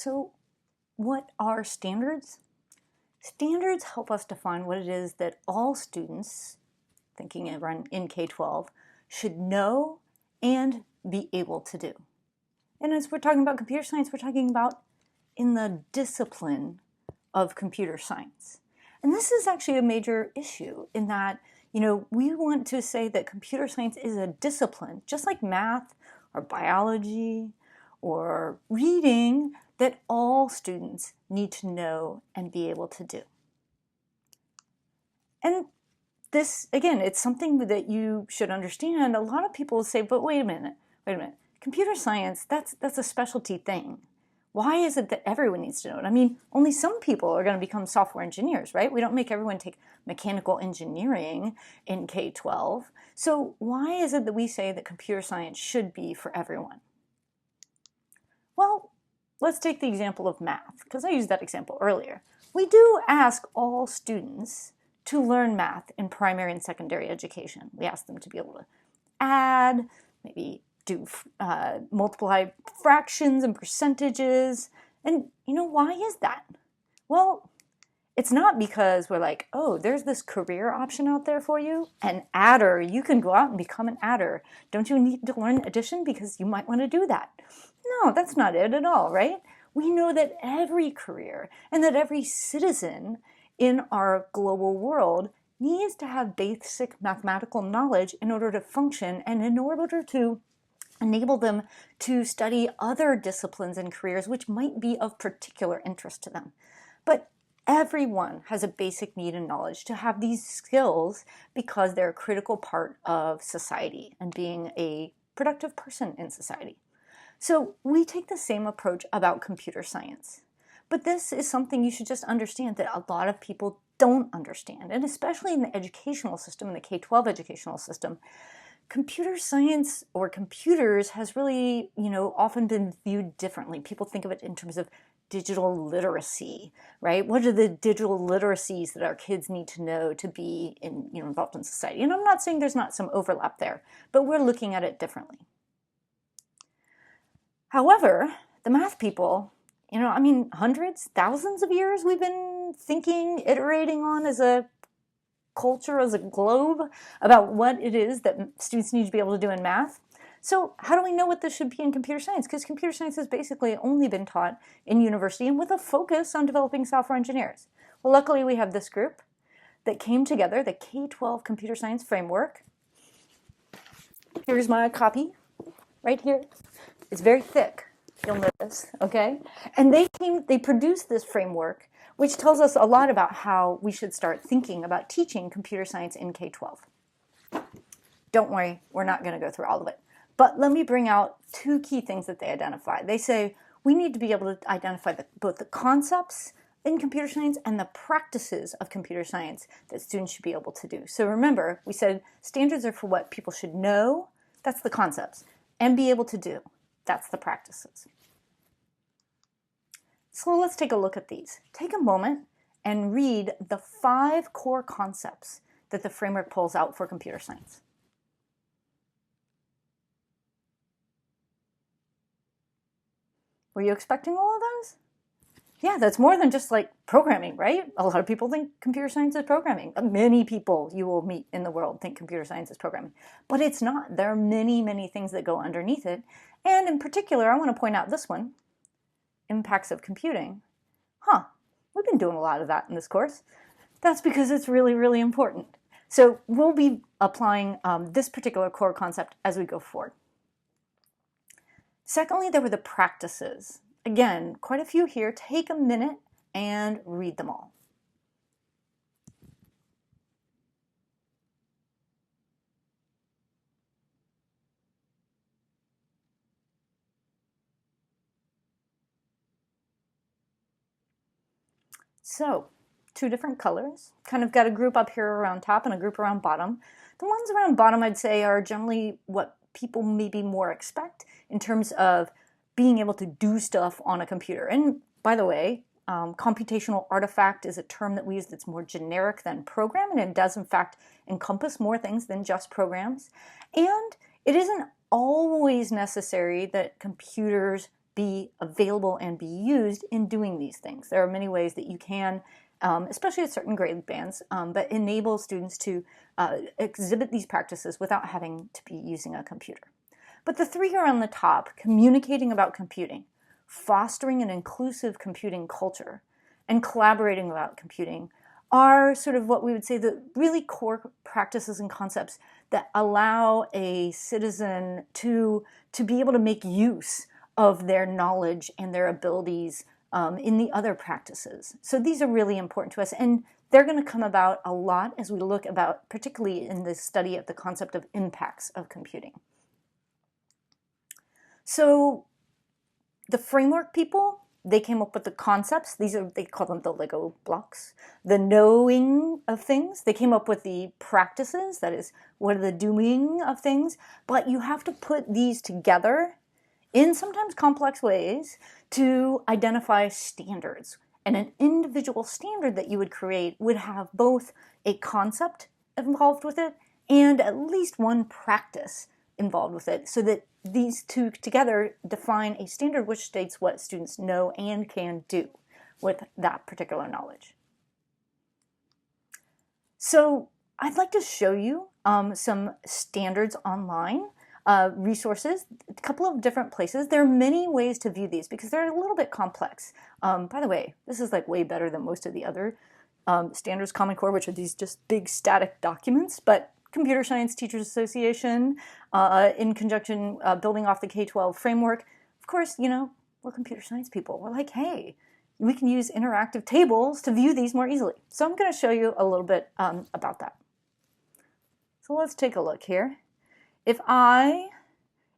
So what are standards? Standards help us define what it is that all students, thinking in K-12, should know and be able to do. And as we're talking about computer science, we're talking about in the discipline of computer science. And this is actually a major issue in that, we want to say that computer science is a discipline, just like math or biology or reading, that all students need to know and be able to do. And this, again, it's something that you should understand. A lot of people say, but wait a minute, computer science, that's a specialty thing. Why is it that everyone needs to know it? I mean, only some people are going to become software engineers, right? We don't make everyone take mechanical engineering in K-12. So why is it that we say that computer science should be for everyone? Well, let's take the example of math, because I used that example earlier. We do ask all students to learn math in primary and secondary education. We ask them to be able to add, maybe do multiply fractions and percentages. And why is that? Well, it's not because we're like, oh, there's this career option out there for you, an adder. You can go out and become an adder. Don't you need to learn addition because you might want to do that? No, that's not it at all, right? We know that every career and that every citizen in our global world needs to have basic mathematical knowledge in order to function and in order to enable them to study other disciplines and careers which might be of particular interest to them. But everyone has a basic need and knowledge to have these skills because they're a critical part of society and being a productive person in society. So we take the same approach about computer science. But this is something you should just understand that a lot of people don't understand, and especially in the educational system, in the K-12 educational system, computer science or computers has really, often been viewed differently. People think of it in terms of digital literacy, right? What are the digital literacies that our kids need to know to be involved in society? And I'm not saying there's not some overlap there, but we're looking at it differently. However, the math people, hundreds, thousands of years we've been thinking, iterating on as a culture, as a globe, about what it is that students need to be able to do in math. So how do we know what this should be in computer science? Because computer science has basically only been taught in university and with a focus on developing software engineers. Well, luckily we have this group that came together, the K-12 Computer Science Framework. Here's my copy, right here. It's very thick, you'll notice, okay? And they produced this framework which tells us a lot about how we should start thinking about teaching computer science in K-12. Don't worry, we're not going to go through all of it. But let me bring out two key things that they identify. They say we need to be able to identify both the concepts in computer science and the practices of computer science that students should be able to do. So remember, we said standards are for what people should know, that's the concepts, and be able to do, that's the practices. So let's take a look at these. Take a moment and read the 5 core concepts that the framework pulls out for computer science. Were you expecting all of those? Yeah, that's more than just like programming, right? A lot of people think computer science is programming. Many people you will meet in the world think computer science is programming. But it's not. There are many, many things that go underneath it. And in particular, I want to point out this one. Impacts of computing. We've been doing a lot of that in this course. That's because it's really, really important. So we'll be applying this particular core concept as we go forward. Secondly, there were the practices. Again, quite a few here. Take a minute and read them all. So, 2 different colors. Kind of got a group up here around top and a group around bottom. The ones around bottom, I'd say, are generally what people maybe more expect in terms of being able to do stuff on a computer. And by the way, computational artifact is a term that we use that's more generic than program, and it does in fact encompass more things than just programs. And it isn't always necessary that computers be available and be used in doing these things. There are many ways that you can, especially at certain grade bands, but enable students to exhibit these practices without having to be using a computer. But the three are on the top: communicating about computing, fostering an inclusive computing culture, and collaborating about computing are sort of what we would say the really core practices and concepts that allow a citizen to be able to make use of their knowledge and their abilities in the other practices. So these are really important to us, and they're going to come about a lot as we look about, particularly in the study of the concept of impacts of computing. So the framework people, they came up with the concepts. They call them the Lego blocks. The knowing of things, they came up with the practices, that is, what are the doing of things. But you have to put these together in sometimes complex ways to identify standards. And an individual standard that you would create would have both a concept involved with it and at least one practice involved with it, so that these two together define a standard which states what students know and can do with that particular knowledge. So I'd like to show you some standards online, resources, a couple of different places. There are many ways to view these because they're a little bit complex. By the way, this is like way better than most of the other standards Common Core, which are these just big static documents, but Computer Science Teachers Association, in conjunction, building off the K-12 framework. Of course, you know, we're computer science people. We're like, hey, we can use interactive tables to view these more easily. So I'm going to show you a little bit about that. So let's take a look here. If I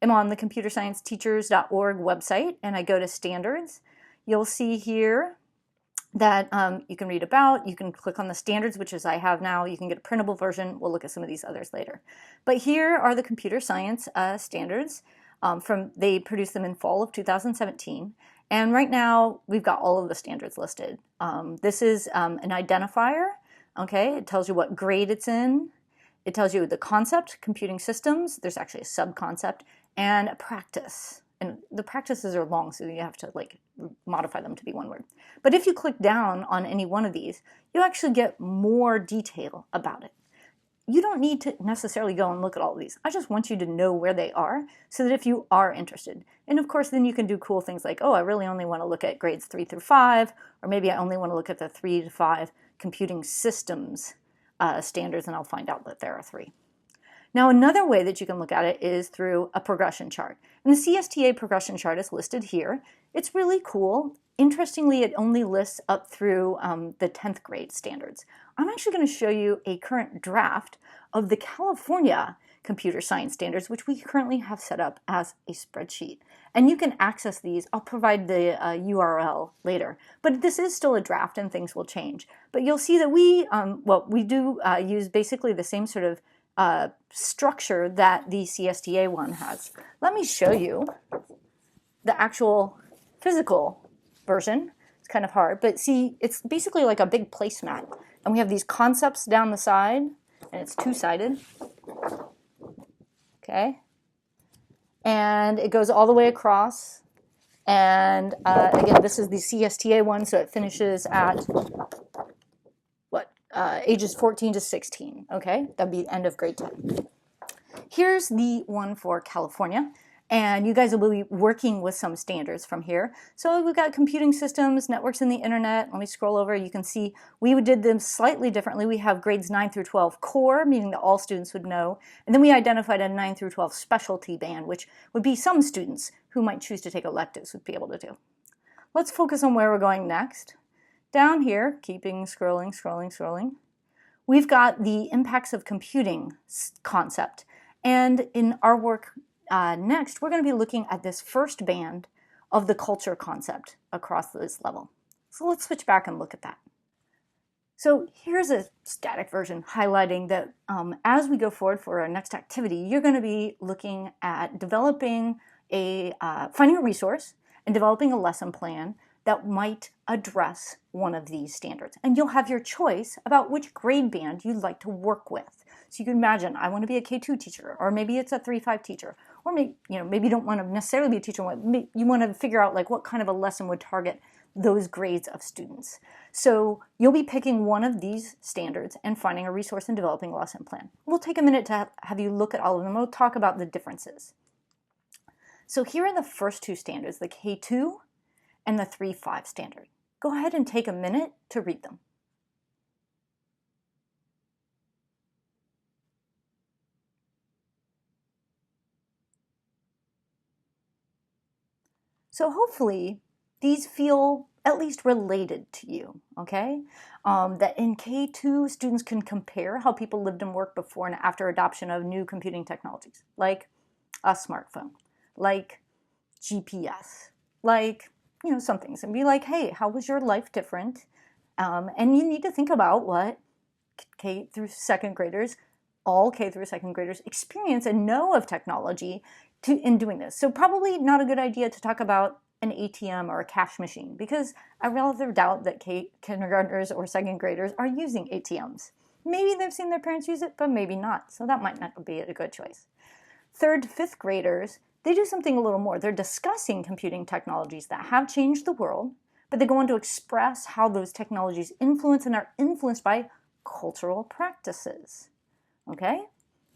am on the computerscienceteachers.org website and I go to standards, you'll see here that you can read about. You can click on the standards, which is I have now. You can get a printable version. We'll look at some of these others later. But here are the computer science standards. They produced them in fall of 2017. And right now, we've got all of the standards listed. This is an identifier. Okay, it tells you what grade it's in. It tells you the concept, computing systems. There's actually a sub-concept, and a practice. And the practices are long, so you have to like modify them to be one word. But if you click down on any one of these, you actually get more detail about it. You don't need to necessarily go and look at all of these. I just want you to know where they are so that if you are interested. And of course, then you can do cool things like, oh, I really only want to look at grades 3 through 5, or maybe I only want to look at the 3 to 5 computing systems standards, and I'll find out that there are 3. Now, another way that you can look at it is through a progression chart. And the CSTA progression chart is listed here. It's really cool. Interestingly, it only lists up through the 10th grade standards. I'm actually going to show you a current draft of the California computer science standards, which we currently have set up as a spreadsheet. And you can access these. I'll provide the URL later. But this is still a draft and things will change. But you'll see that we do use basically the same sort of structure that the CSTA one has. Let me show you the actual physical version. It's kind of hard, but see, it's basically like a big placemat. And we have these concepts down the side, and it's two-sided. Okay. And it goes all the way across. And again, this is the CSTA one, so it finishes at ages 14 to 16, okay? That'd be end of grade 10. Here's the one for California, and you guys will be working with some standards from here. So we've got computing systems, networks in the internet. Let me scroll over. You can see we did them slightly differently. We have grades 9 through 12 core, meaning that all students would know. And then we identified a 9 through 12 specialty band, which would be some students who might choose to take electives would be able to do. Let's focus on where we're going next. Down here, keeping scrolling, we've got the impacts of computing concept. And in our work next, we're going to be looking at this first band of the culture concept across this level. So let's switch back and look at that. So here's a static version highlighting that as we go forward for our next activity, you're going to be looking at developing finding a resource and developing a lesson plan that might address one of these standards. And you'll have your choice about which grade band you'd like to work with. So you can imagine, I want to be a K2 teacher, or maybe it's a 3-5 teacher, or maybe you don't want to necessarily be a teacher. You want to figure out like what kind of a lesson would target those grades of students. So you'll be picking one of these standards and finding a resource and developing a lesson plan. We'll take a minute to have you look at all of them. We'll talk about the differences. So here are the first two standards, the K-2 and the 3-5 standard. Go ahead and take a minute to read them. So hopefully these feel at least related to you, okay? That in K-2, students can compare how people lived and worked before and after adoption of new computing technologies, like a smartphone, like GPS, like, some things, and be like, hey, how was your life different? And you need to think about what K through second graders, all K through second graders experience and know of technology in doing this. So probably not a good idea to talk about an ATM or a cash machine, because I rather doubt that kindergartners or second graders are using ATMs. Maybe they've seen their parents use it, but maybe not. So that might not be a good choice. Third to fifth graders, they do something a little more. They're discussing computing technologies that have changed the world, but they go on to express how those technologies influence and are influenced by cultural practices. Okay?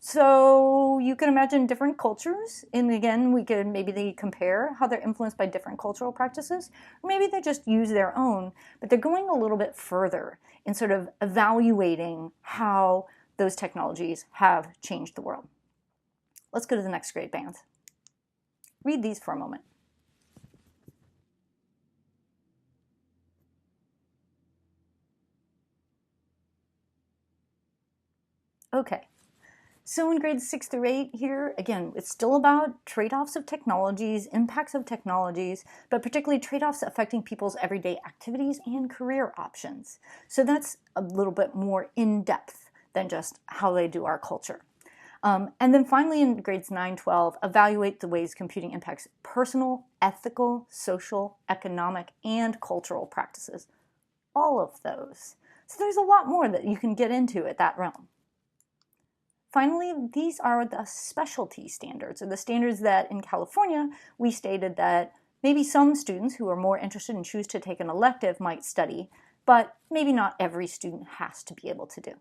So you can imagine different cultures, and again, maybe they compare how they're influenced by different cultural practices, or maybe they just use their own, but they're going a little bit further in sort of evaluating how those technologies have changed the world. Let's go to the next grade band. Read these for a moment. Okay. So in grades 6 through 8 here, again, it's still about trade-offs of technologies, impacts of technologies, but particularly trade-offs affecting people's everyday activities and career options. So that's a little bit more in-depth than just how they do our culture. And then finally in grades 9, 12, evaluate the ways computing impacts personal, ethical, social, economic, and cultural practices. All of those. So there's a lot more that you can get into at that realm. Finally, these are the specialty standards, or the standards that in California, we stated that maybe some students who are more interested and choose to take an elective might study, but maybe not every student has to be able to do.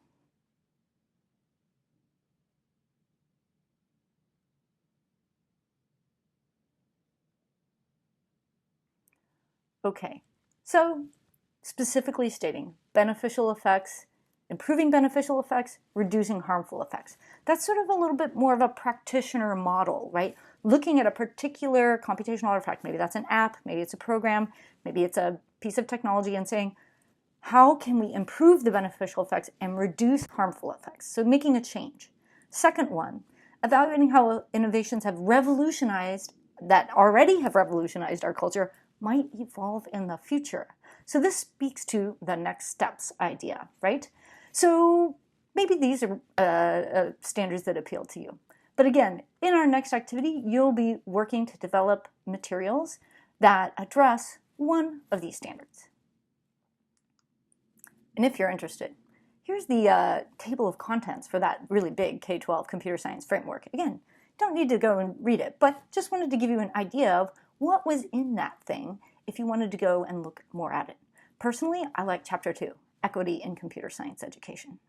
Okay, so specifically stating beneficial effects, improving beneficial effects, reducing harmful effects. That's sort of a little bit more of a practitioner model, right? Looking at a particular computational artifact, maybe that's an app, maybe it's a program, maybe it's a piece of technology, and saying, how can we improve the beneficial effects and reduce harmful effects? So making a change. Second one, evaluating how innovations that already have revolutionized our culture might evolve in the future. So this speaks to the next steps idea, right? So maybe these are standards that appeal to you. But again, in our next activity, you'll be working to develop materials that address one of these standards. And if you're interested, here's the table of contents for that really big K-12 computer science framework. Again, don't need to go and read it, but just wanted to give you an idea of what was in that thing if you wanted to go and look more at it. Personally, I like Chapter 2, Equity in Computer Science Education.